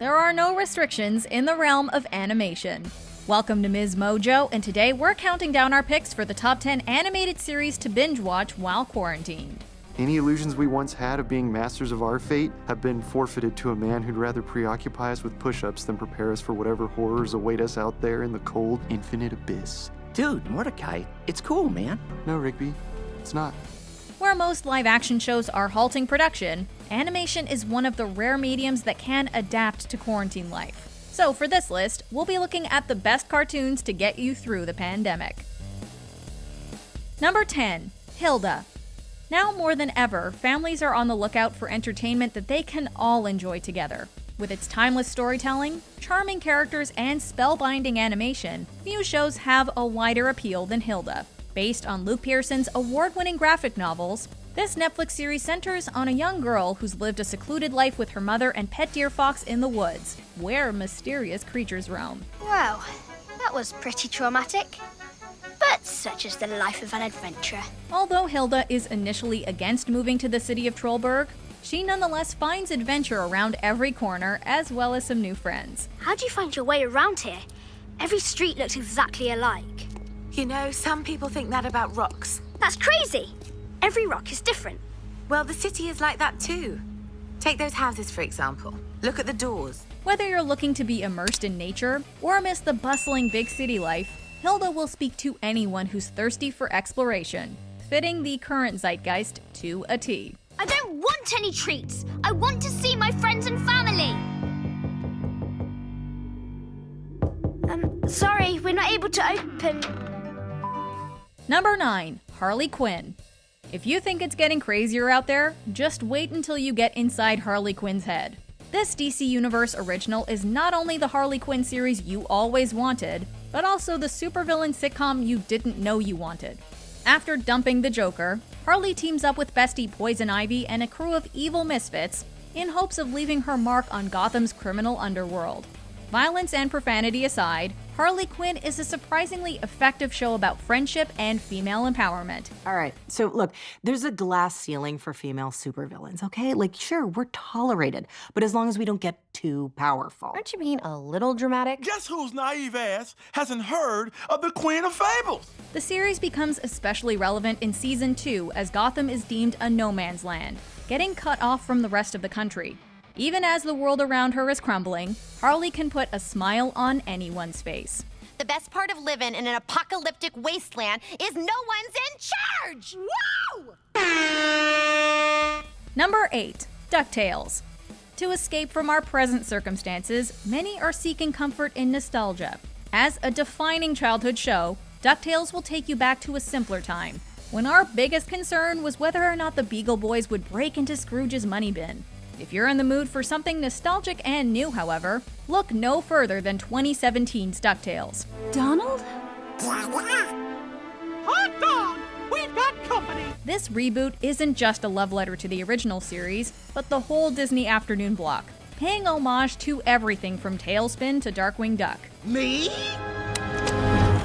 there are no restrictions in the realm of animation. Welcome to MsMojo, and today we're counting down our picks for the top 10 animated series to binge watch while quarantined. Any illusions we once had of being masters of our fate have been forfeited to a man who'd rather preoccupy us with push-ups than prepare us for whatever horrors await us out there in the cold, infinite abyss. Dude, Mordecai, it's cool, man. No, Rigby, it's not. Where most live-action shows are halting production, animation is one of the rare mediums that can adapt to quarantine life. So for this list, we'll be looking at the best cartoons to get you through the pandemic. Number 10. Hilda. Now more than ever, families are on the lookout for entertainment that they can all enjoy together. With its timeless storytelling, charming characters, and spellbinding animation, few shows have a wider appeal than Hilda. Based on Luke Pearson's award-winning graphic novels, this Netflix series centers on a young girl who's lived a secluded life with her mother and pet deer fox in the woods, where mysterious creatures roam. Wow, that was pretty traumatic. But such is the life of an adventurer. Although Hilda is initially against moving to the city of Trollberg, she nonetheless finds adventure around every corner, as well as some new friends. How do you find your way around here? Every street looks exactly alike. You know, some people think that about rocks. That's crazy! Every rock is different. Well, the city is like that too. Take those houses, for example. Look at the doors. Whether you're looking to be immersed in nature or miss the bustling big city life, Hilda will speak to anyone who's thirsty for exploration, fitting the current zeitgeist to a T. I don't want any treats! I want to see my friends and family! Sorry, we're not able to open. Number 9. Harley Quinn. If you think it's getting crazier out there, just wait until you get inside Harley Quinn's head. This DC Universe original is not only the Harley Quinn series you always wanted, but also the supervillain sitcom you didn't know you wanted. After dumping the Joker, Harley teams up with bestie Poison Ivy and a crew of evil misfits in hopes of leaving her mark on Gotham's criminal underworld. Violence and profanity aside, Harley Quinn is a surprisingly effective show about friendship and female empowerment. All right, so look, there's a glass ceiling for female supervillains, okay? Like, sure, we're tolerated, but as long as we don't get too powerful. Aren't you being a little dramatic? Guess whose naive ass hasn't heard of the Queen of Fables? The series becomes especially relevant in Season 2 as Gotham is deemed a no man's land, getting cut off from the rest of the country. Even as the world around her is crumbling, Harley can put a smile on anyone's face. The best part of living in an apocalyptic wasteland is no one's in charge! Woo! Number 8. DuckTales. To escape from our present circumstances, many are seeking comfort in nostalgia. As a defining childhood show, DuckTales will take you back to a simpler time, when our biggest concern was whether or not the Beagle Boys would break into Scrooge's money bin. If you're in the mood for something nostalgic and new, however, look no further than 2017's DuckTales. Donald? Hot dog! We've got company! This reboot isn't just a love letter to the original series, but the whole Disney afternoon block, paying homage to everything from Tailspin to Darkwing Duck. Me?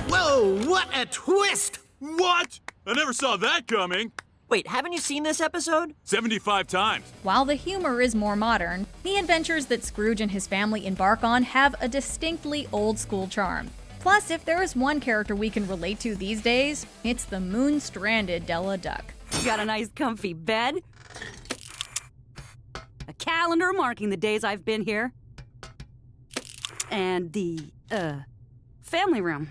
Whoa, what a twist! What? I never saw that coming. Wait, haven't you seen this episode? 75 times. While the humor is more modern, the adventures that Scrooge and his family embark on have a distinctly old-school charm. Plus, if there is one character we can relate to these days, it's the moon-stranded Della Duck. Got a nice comfy bed? A calendar marking the days I've been here? And the, family room.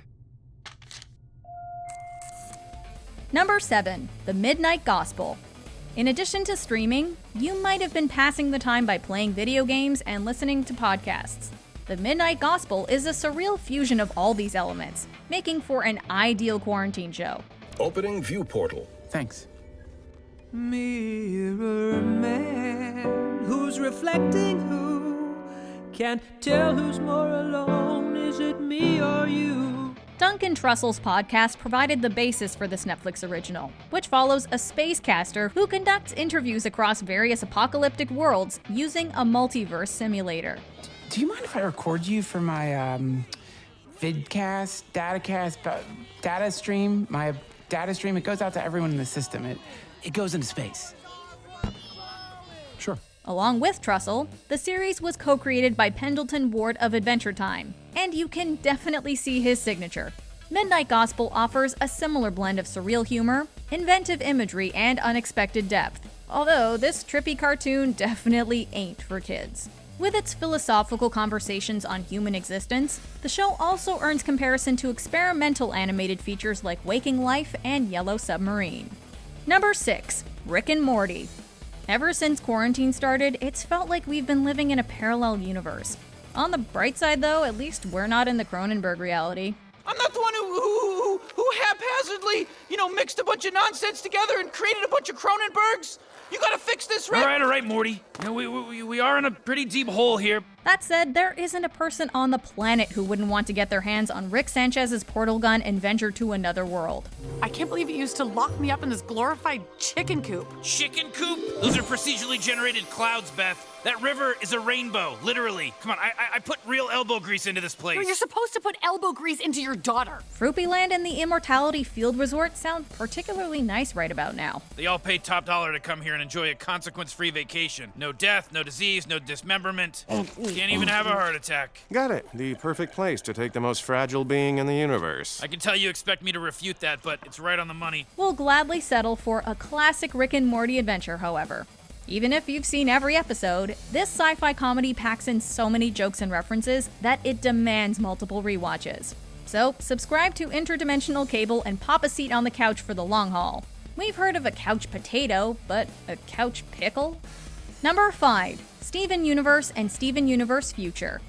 Number 7. The Midnight Gospel. In addition to streaming, you might have been passing the time by playing video games and listening to podcasts. The Midnight Gospel is a surreal fusion of all these elements, making for an ideal quarantine show. Opening view portal. Thanks. Mirror man, who's reflecting who? Can't tell who's more alone, is it me or you? Duncan Trussell's podcast provided the basis for this Netflix original, which follows a spacecaster who conducts interviews across various apocalyptic worlds using a multiverse simulator. Do you mind if I record you for my vidcast, data stream? My data stream, it goes out to everyone in the system. It goes into space. Sure. Along with Trussell, the series was co-created by Pendleton Ward of Adventure Time, and you can definitely see his signature. Midnight Gospel offers a similar blend of surreal humor, inventive imagery, and unexpected depth, although this trippy cartoon definitely ain't for kids. With its philosophical conversations on human existence, the show also earns comparison to experimental animated features like Waking Life and Yellow Submarine. Number 6. Rick and Morty. Ever since quarantine started, it's felt like we've been living in a parallel universe. On the bright side though, at least we're not in the Cronenberg reality. I'm not the one who haphazardly, mixed a bunch of nonsense together and created a bunch of Cronenbergs. You gotta fix this, Rick. All right, Morty. We are in a pretty deep hole here. That said, there isn't a person on the planet who wouldn't want to get their hands on Rick Sanchez's portal gun and venture to another world. I can't believe you used to lock me up in this glorified chicken coop. Chicken coop? Those are procedurally generated clouds, Beth. That river is a rainbow, literally. Come on, I put real elbow grease into this place. You're supposed to put elbow grease into your daughter. Fruppyland and the Immortality Field Resort sound particularly nice right about now. They all pay top dollar to come here and enjoy a consequence-free vacation. No death, no disease, no dismemberment. Can't even have a heart attack. Got it. The perfect place to take the most fragile being in the universe. I can tell you expect me to refute that, but it's right on the money. We'll gladly settle for a classic Rick and Morty adventure, however. Even if you've seen every episode, this sci-fi comedy packs in so many jokes and references that it demands multiple rewatches. So, subscribe to Interdimensional Cable and pop a seat on the couch for the long haul. We've heard of a couch potato, but a couch pickle? Number 5. Steven Universe and Steven Universe Future.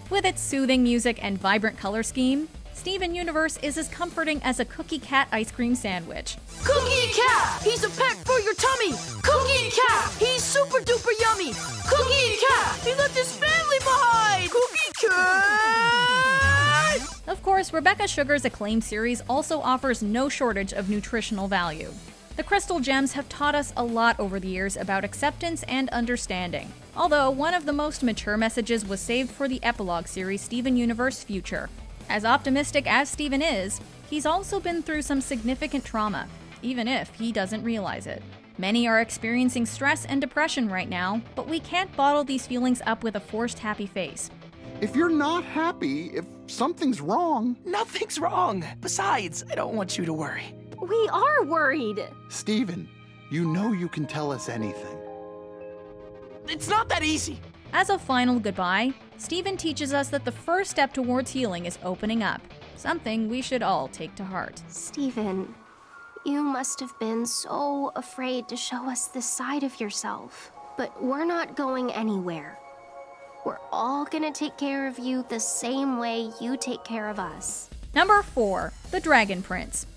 With its soothing music and vibrant color scheme, Steven Universe is as comforting as a cookie cat ice cream sandwich. Cookie cat, he's a pet for your tummy. Cookie cat, he's super duper yummy. Cookie cat, he left his family behind. Cookie cat! Of course, Rebecca Sugar's acclaimed series also offers no shortage of nutritional value. The Crystal Gems have taught us a lot over the years about acceptance and understanding. Although one of the most mature messages was saved for the epilogue series Steven Universe Future. As optimistic as Steven is, he's also been through some significant trauma, even if he doesn't realize it. Many are experiencing stress and depression right now, but we can't bottle these feelings up with a forced happy face. If you're not happy, if something's wrong... Nothing's wrong. Besides, I don't want you to worry. We are worried. Steven, you know you can tell us anything. It's not that easy. As a final goodbye, Steven teaches us that the first step towards healing is opening up, something we should all take to heart. Steven, you must have been so afraid to show us this side of yourself. But we're not going anywhere. We're all gonna take care of you the same way you take care of us. Number 4. The Dragon Prince.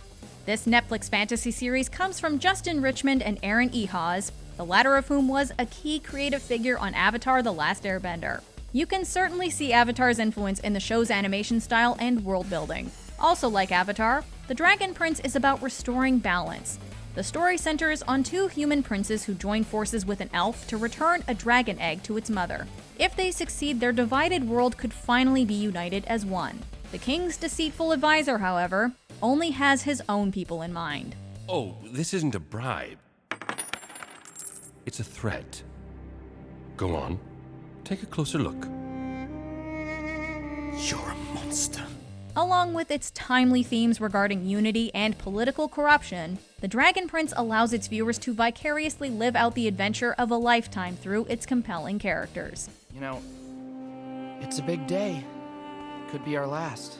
This Netflix fantasy series comes from Justin Richmond and Aaron E. Hawes, the latter of whom was a key creative figure on Avatar: The Last Airbender. You can certainly see Avatar's influence in the show's animation style and world building. Also like Avatar, The Dragon Prince is about restoring balance. The story centers on 2 human princes who join forces with an elf to return a dragon egg to its mother. If they succeed, their divided world could finally be united as one. The king's deceitful advisor, however, only has his own people in mind. Oh, this isn't a bribe. It's a threat. Go on. Take a closer look. You're a monster. Along with its timely themes regarding unity and political corruption, The Dragon Prince allows its viewers to vicariously live out the adventure of a lifetime through its compelling characters. It's a big day. Could be our last.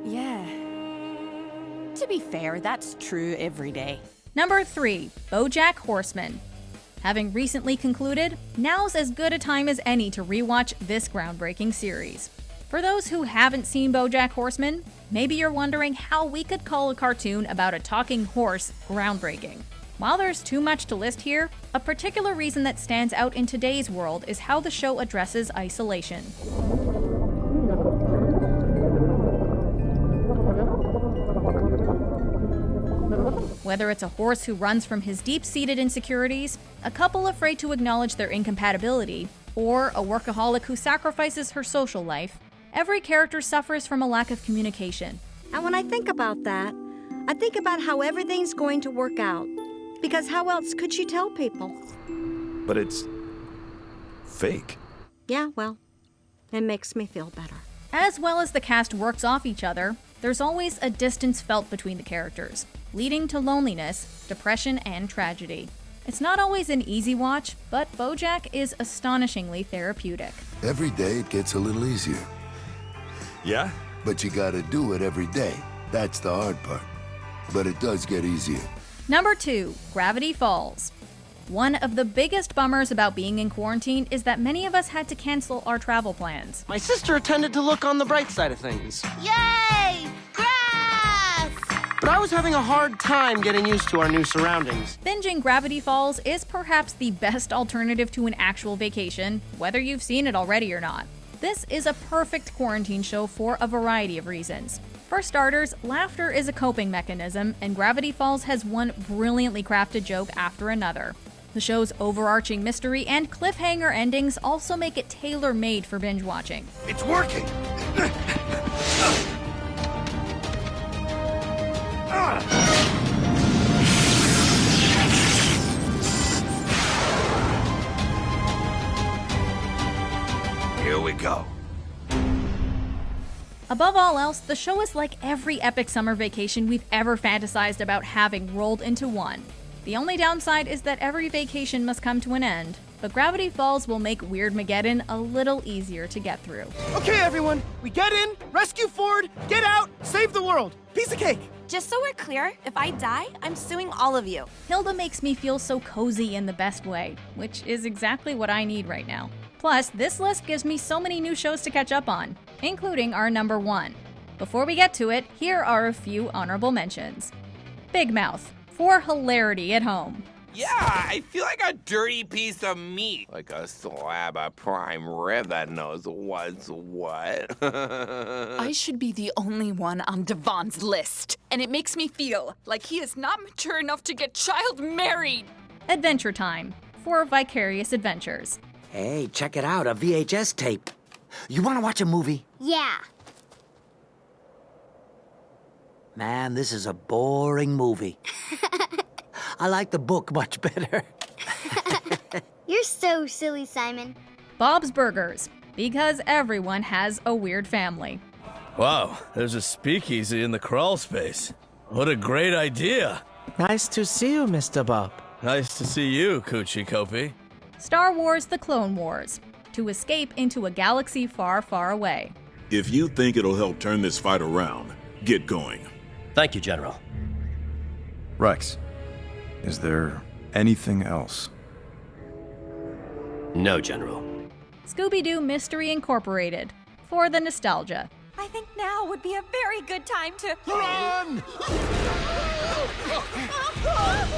Yeah. To be fair, that's true every day. Number 3. BoJack Horseman. Having recently concluded, now's as good a time as any to rewatch this groundbreaking series. For those who haven't seen BoJack Horseman, maybe you're wondering how we could call a cartoon about a talking horse groundbreaking. While there's too much to list here, a particular reason that stands out in today's world is how the show addresses isolation. Whether it's a horse who runs from his deep-seated insecurities, a couple afraid to acknowledge their incompatibility, or a workaholic who sacrifices her social life, every character suffers from a lack of communication. And when I think about that, I think about how everything's going to work out. Because how else could she tell people? But it's fake. Yeah, well, it makes me feel better. As well as the cast works off each other, there's always a distance felt between the characters, leading to loneliness, depression, and tragedy. It's not always an easy watch, but BoJack is astonishingly therapeutic. Every day it gets a little easier. Yeah? But you gotta do it every day. That's the hard part. But it does get easier. Number 2, Gravity Falls. One of the biggest bummers about being in quarantine is that many of us had to cancel our travel plans. My sister tended to look on the bright side of things. Yay! Grass! But I was having a hard time getting used to our new surroundings. Binging Gravity Falls is perhaps the best alternative to an actual vacation, whether you've seen it already or not. This is a perfect quarantine show for a variety of reasons. For starters, laughter is a coping mechanism, and Gravity Falls has one brilliantly crafted joke after another. The show's overarching mystery and cliffhanger endings also make it tailor-made for binge watching. It's working! Here we go. Above all else, the show is like every epic summer vacation we've ever fantasized about having rolled into one. The only downside is that every vacation must come to an end, but Gravity Falls will make Weirdmageddon a little easier to get through. Okay, everyone, we get in, rescue Ford, get out, save the world. Piece of cake. Just so we're clear, if I die, I'm suing all of you. Hilda makes me feel so cozy in the best way, which is exactly what I need right now. Plus, this list gives me so many new shows to catch up on, including our number 1. Before we get to it, here are a few honorable mentions. Big Mouth, for hilarity at home. Yeah, I feel like a dirty piece of meat. Like a slab of prime rib that knows what's what. I should be the only one on Devon's list, and it makes me feel like he is not mature enough to get child married. Adventure Time, for vicarious adventures. Hey, check it out, a VHS tape. You want to watch a movie? Yeah. Man, this is a boring movie. I like the book much better. You're so silly, Simon. Bob's Burgers, because everyone has a weird family. Wow, there's a speakeasy in the crawl space. What a great idea. Nice to see you, Mr. Bob. Nice to see you, Coochie Kopi. Star Wars: The Clone Wars, to escape into a galaxy far, far away. If you think it'll help turn this fight around, get going. Thank you, General. Rex, is there anything else? No, General. Scooby-Doo Mystery Incorporated, for the nostalgia. I think now would be a very good time to run!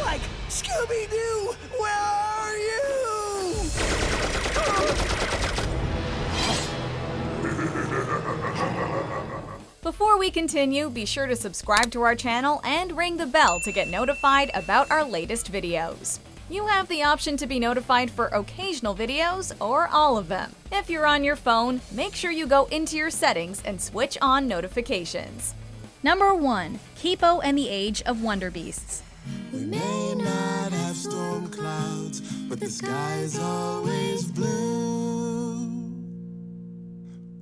Like, Scooby-Doo, where are you? Before we continue, be sure to subscribe to our channel and ring the bell to get notified about our latest videos. You have the option to be notified for occasional videos or all of them. If you're on your phone, make sure you go into your settings and switch on notifications. Number 1, Kipo and the Age of Wonder Beasts. We may not have storm clouds, but the sky's always blue.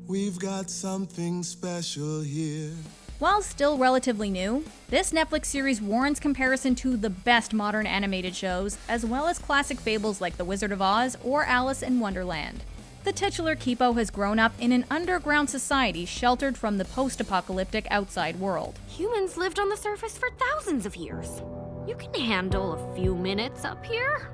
We've got something special here. While still relatively new, this Netflix series warrants comparison to the best modern animated shows, as well as classic fables like The Wizard of Oz or Alice in Wonderland. The titular Kipo has grown up in an underground society sheltered from the post-apocalyptic outside world. Humans lived on the surface for thousands of years. You can handle a few minutes up here.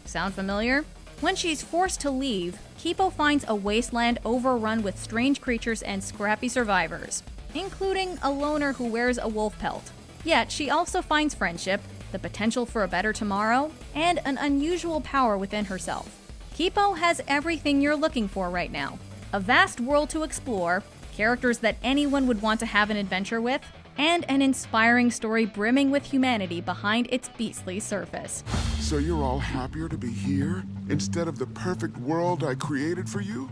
Sound familiar? When she's forced to leave, Kipo finds a wasteland overrun with strange creatures and scrappy survivors, including a loner who wears a wolf pelt. Yet she also finds friendship, the potential for a better tomorrow, and an unusual power within herself. Kipo has everything you're looking for right now. A vast world to explore, characters that anyone would want to have an adventure with, and an inspiring story brimming with humanity behind its beastly surface. So you're all happier to be here instead of the perfect world I created for you?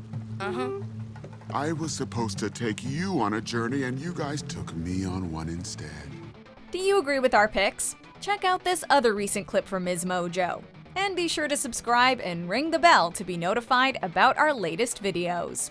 I was supposed to take you on a journey and you guys took me on one instead. Do you agree with our picks? check out this other recent clip from MsMojo. And be sure to subscribe and ring the bell to be notified about our latest videos.